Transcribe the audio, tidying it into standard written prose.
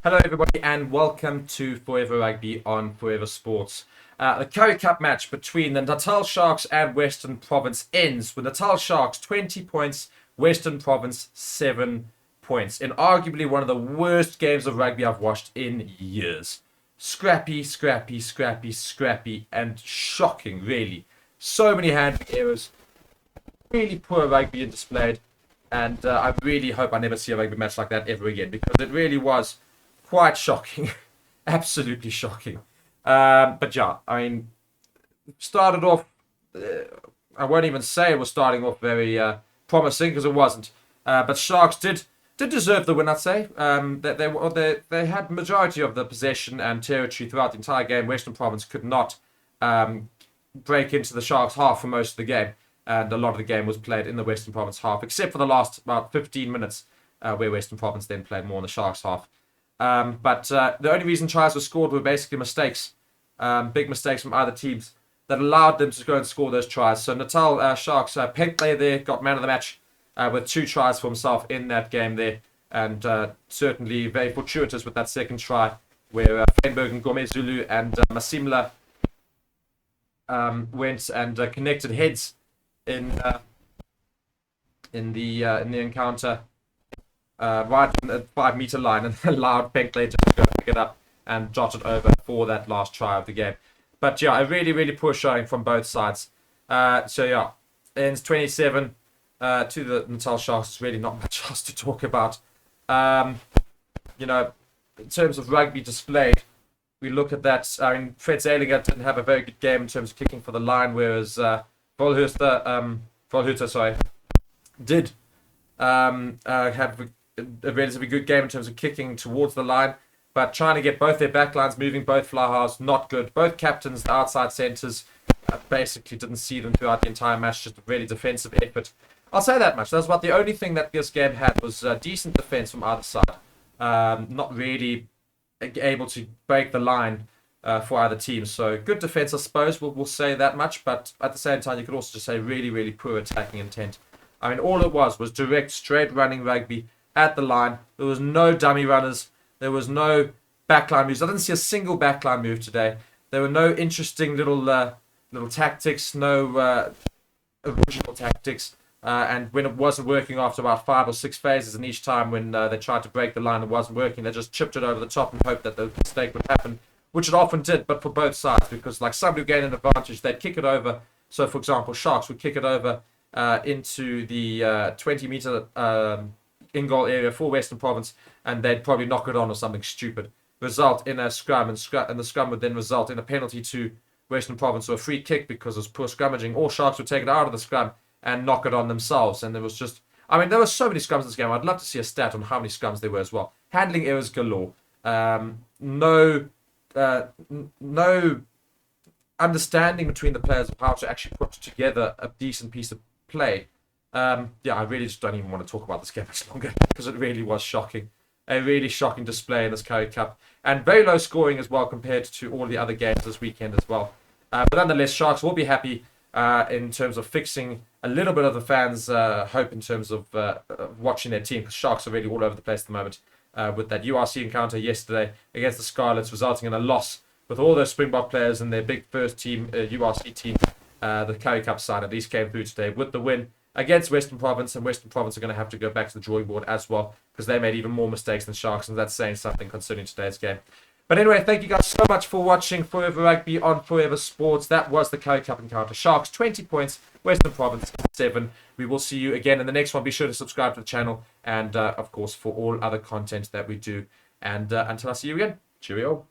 Hello, everybody, and welcome to Forever Rugby on Forever Sports. The Currie Cup match between the Natal Sharks and Western Province ends with Natal Sharks 20 points, Western Province 7 points, in arguably one of the worst games of rugby I've watched in years. Scrappy, scrappy, scrappy, scrappy, and shocking, really. So many handling errors, really poor rugby displayed, and I really hope I never see a rugby match like that ever again, because it really was quite shocking. Absolutely shocking. But yeah, I mean, started off, uh, I won't even say it was starting off very promising, because it wasn't. But Sharks did deserve the win, I'd say. They had majority of the possession and territory throughout the entire game. Western Province could not break into the Sharks half for most of the game. And a lot of the game was played in the Western Province half, except for the last about 15 minutes, where Western Province then played more in the Sharks half. But the only reason tries were scored were basically mistakes, big mistakes from other teams that allowed them to go and score those tries. So Natal Sharks, Penkley there got man of the match with 2 tries for himself in that game there, and certainly very fortuitous with that second try, where Feinberg and Gomez Zulu and Masimla went and connected heads in the encounter. Right on the 5 meter line, and allowed Penkley to go pick it up and jot it over for that last try of the game. But yeah, a really, really poor showing from both sides. So yeah, ends 27 to the Natal Sharks. It's really not much else to talk about. You know, in terms of rugby displayed, we look at that. I mean, Fred Zaliger didn't have a very good game in terms of kicking for the line, whereas Volhurter, did have a relatively good game in terms of kicking towards the line, but trying to get both their backlines moving, both fly halves, not good. Both captains, the outside centres, basically didn't see them throughout the entire match, just a really defensive effort. I'll say that much. That's about the only thing that this game had, was decent defence from either side. Not really able to break the line for either teams. So good defence, I suppose, we'll say that much, but at the same time, you could also just say really, really poor attacking intent. I mean, all it was direct, straight running rugby at the line. There was no dummy runners. There was no backline moves. I didn't see a single backline move today. There were no interesting little tactics, no original tactics. And when it wasn't working after about 5 or 6 phases, and each time when they tried to break the line, it wasn't working, they just chipped it over the top and hoped that the mistake would happen, which it often did, but for both sides, because like somebody who gained an advantage, they'd kick it over. So, for example, Sharks would kick it over into the 20-meter in-goal area for Western Province, and they'd probably knock it on or something stupid. Result in a scrum, and the scrum would then result in a penalty to Western Province or a free kick because of poor scrummaging, or Sharks would take it out of the scrum and knock it on themselves. And there was just, I mean, there were so many scrums in this game. I'd love to see a stat on how many scrums there were as well. Handling errors galore. No understanding between the players of how to actually put together a decent piece of play. Yeah, I really just don't even want to talk about this game much longer, because it really was shocking. A really shocking display in this Currie Cup, and very low scoring as well compared to all the other games this weekend as well. But nonetheless, Sharks will be happy in terms of fixing a little bit of the fans' hope in terms of watching their team, because Sharks are really all over the place at the moment with that URC encounter yesterday against the Scarlets, resulting in a loss with all those Springbok players and their big first team, URC team. The Currie Cup side at least came through today with the win against Western Province, and Western Province are going to have to go back to the drawing board as well, because they made even more mistakes than Sharks, and that's saying something concerning today's game. But anyway, thank you guys so much for watching Forever Rugby on Forever Sports. That was the Currie Cup encounter. Sharks 20 points, Western Province 7. We will see you again in the next one. Be sure to subscribe to the channel, and of course for all other content that we do. And until I see you again, cheerio.